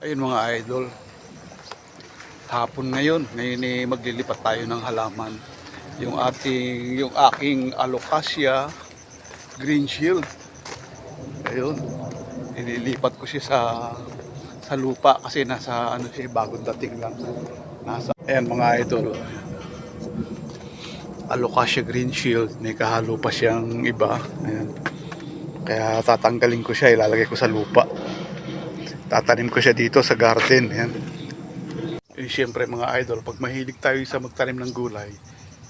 Ayun mga idol, hapon ngayon maglilipat tayo ng halaman. Yung aking alocasia green shield. Ayun, ililipat ko siya sa lupa kasi nasa ano siya, bagong dating lang. Ayan mga idol, alocasia green shield, may kahalo pa siyang iba. Ayan. Kaya tatanggalin ko siya, ilalagay ko sa lupa. Tatanim ko siya dito sa garden. Ayan. Siyempre mga idol, pag mahilig tayo sa magtanim ng gulay,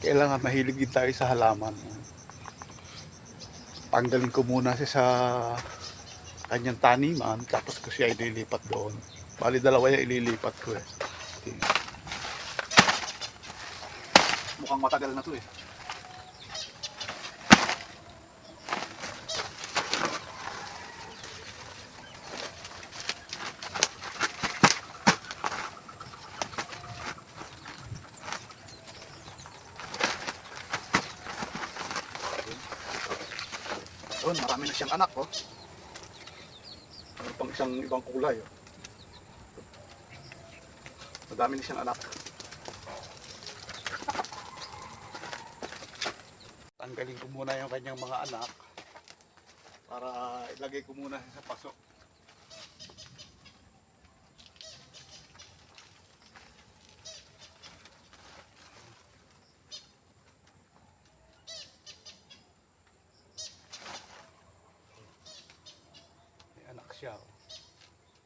kailangan mahilig din tayo sa halaman. Tanggalin ko muna siya sa kanyang taniman, tapos ko siya ililipat doon. Bali dalawa yung ililipat ko eh. Okay. Mukhang matagal na to eh. Doon, marami na siyang anak oh. Ano pang isang ibang kulay oh. Madami na siyang anak. Tanggalin ko muna yung kanyang mga anak para ilagay ko muna sa paso. May anak siya oh.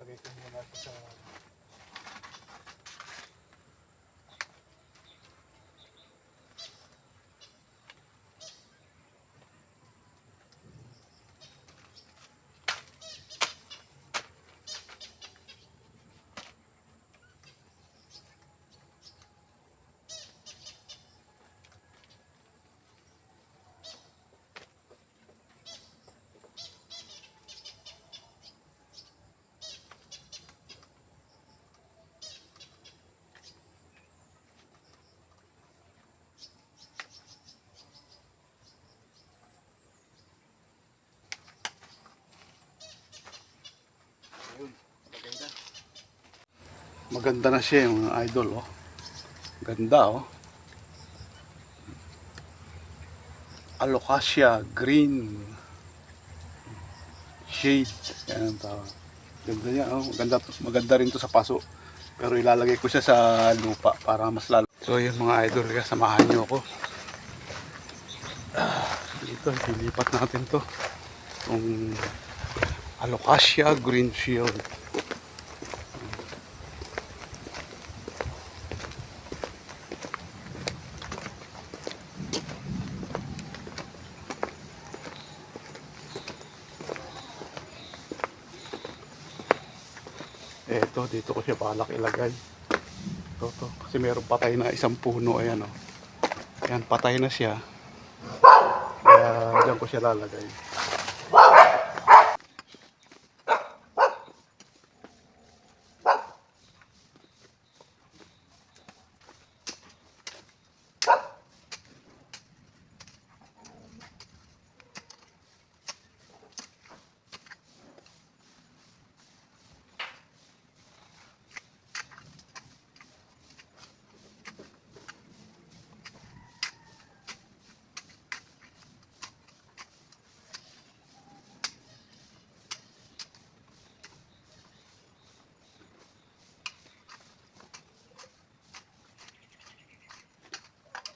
Lagay ko muna sa ayun, lagay na. Maganda na siya yung mga idol oh. Ganda oh. Alocasia green shade. Yan ang tawag. Ganda niya oh. Maganda rin to sa paso. Pero ilalagay ko siya sa lupa para mas lalo. So yun mga idol, samahan niyo ako. Dito, dilipat natin to. Yung Alocasia green shield. Eto, dito ko siya balak ilagay. Ito. Kasi meron patay na isang puno. Ayan o. Ayan, patay na siya. Kaya dyan ko siya lalagay.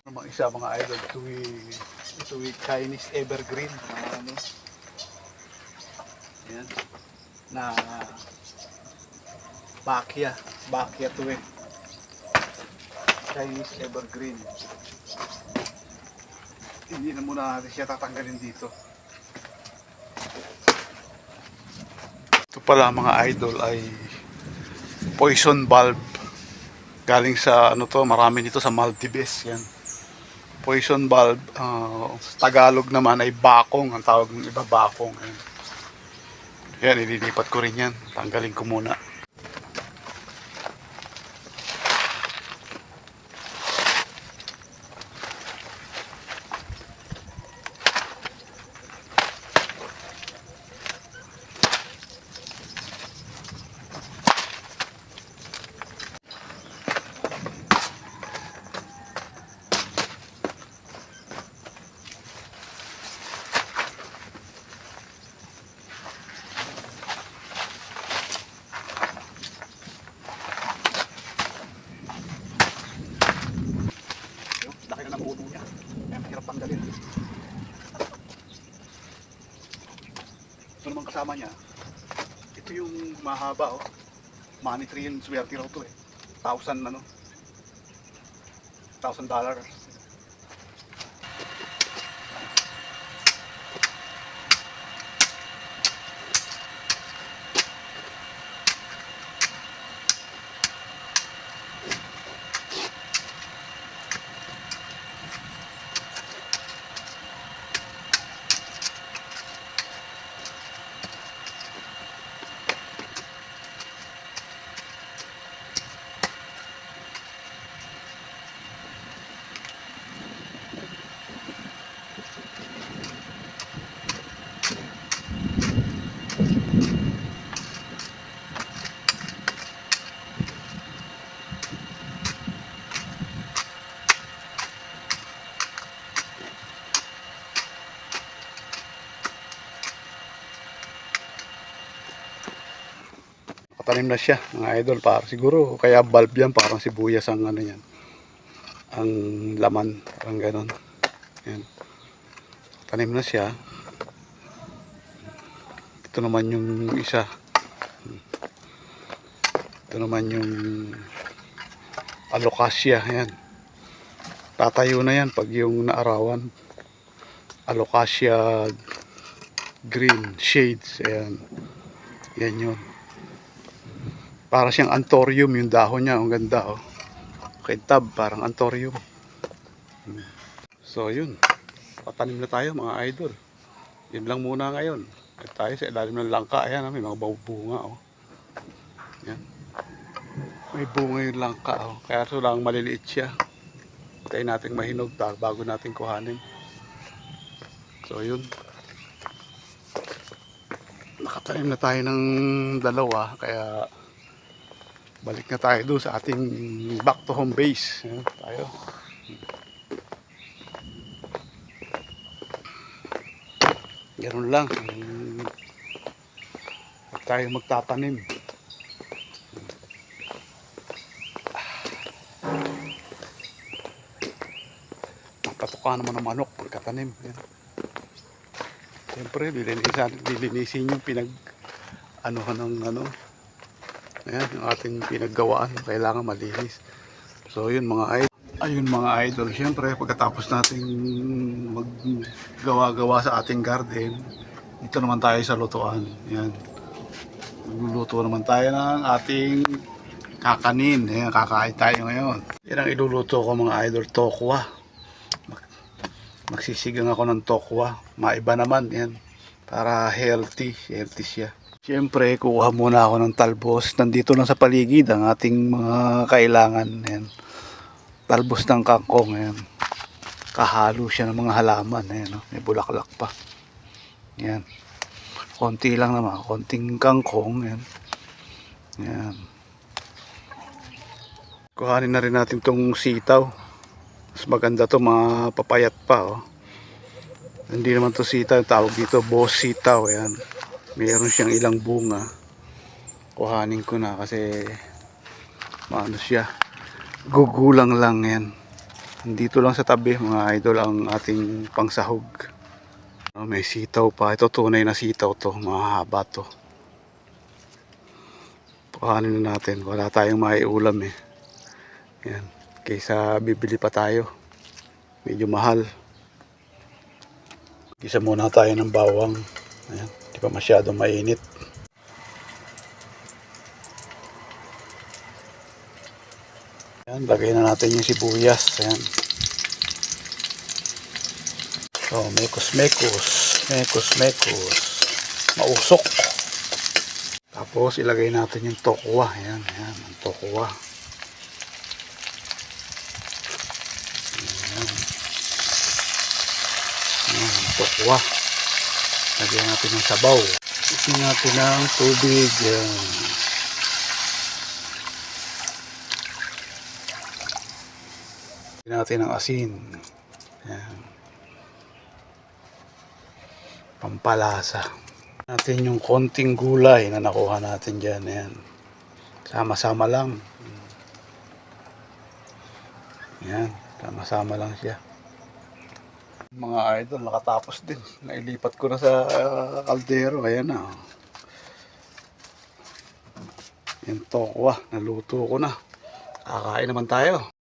Mga isa mga idol, ito Chinese evergreen. Ano, yan. Na Bacchia to eh. Chinese evergreen. Hindi na muna natin siya tatanggalin dito. Ito pala mga idol ay poison bulb. Galing sa ano to, marami nito sa Maldives yan. Poison bulb, Tagalog naman ay bakong, ang tawag ng iba bakong. Yan, ililipat ko rin yan. Tanggalin ko muna. kasama niya. Ito yung mahaba, oh. Money tree yun, swerte raw to eh. $1,000. Patanim na siya, mga idol. Para siguro, kaya bulb yan, parang sibuyas ang ano yan. Ang laman, parang ganon. Yan. Patanim na siya. Ito naman yung isa. Ito naman yung alocasia. Yan. Tatayo na yan pag yung naarawan. Alocasia green shades. Ayan. Yan yun. Para siyang anthurium yung dahon niya. Ang ganda, oh. Kintab, parang anthurium. So yun, patanim na tayo mga idol. Yun lang muna ngayon. At tayo sa ilalim ng langka. Ayan, may mga bunga, oh. Yan. May bunga yung langka, oh. Kaya so lang maliliit siya. Tayo natin mahinog bago natin kuhanin. So yun, nakatanim na tayo ng dalawa. Kaya balik na tayo doon sa ating back to home base. Ayan, tayo. Ganun lang. Pag tayo magtatanim. Napatuka naman ng manok pagkatanim. Ayan. Siyempre, lilinisin yung anuhan ng ano. Ayan, yung ating pinaggawaan. Kailangan malinis. So, yun mga idol. Ayun mga idol. Siyempre, pagkatapos natin maggawa-gawa sa ating garden, dito naman tayo sa lutuan. Ayan. Magluluto naman tayo ng ating kakanin. Ayan, kakain tayo ngayon. Yan ang iluluto ko mga idol. Tokwa. Magsisigang ako ng tokwa. Maiba naman. Yan. Para healthy. Healthy siya. Siyempre, kuha muna ako ng talbos. Nandito lang sa paligid ang ating mga kailangan. Ayan. Talbos ng kangkong. Ayan. Kahalo siya ng mga halaman. Ayan, may bulaklak pa. Ayan. Konti lang naman. Konting kangkong. Ayan. Ayan. Kuhanin na rin natin tong sitaw. Mas maganda to, mapapayat pa. Oh. Hindi naman to sitaw. Tawag dito boss sitaw. Ayan. Mayroon siyang ilang bunga. Kuhanin ko na kasi maano siya. Gugulang lang yan. Dito lang sa tabi mga idol ang ating pangsahog. May sitaw pa. Ito tunay na sitaw to. Mahaba to. Kuhanin na natin. Wala tayong maiulam eh. Yan. Kaysa bibili pa tayo. Medyo mahal. Gisa muna tayo ng bawang. Ayan. Di pa masyadong mainit. Ayan, lagay na natin yung sibuyas. Ayan. So, mekos-mekos. Mekos-mekos. Mausok. Tapos, ilagay natin yung tokwa. Ayan, ayan, ang tokwa. Ayan. Ayan, ang tokwa. Lagyan natin ng sabaw. Lagyan natin ng tubig. Ayan. Lagyan natin ng asin. Ayan. Pampalasa. Natin yung konting gulay na nakuha natin dyan. Ayan. Sama-sama lang. Ayan. Sama-sama lang siya. Mga idol, nakatapos din. Nailipat ko na sa kaldero. Ayan na. Yung tokwa, naluto ko na. Kakain naman tayo.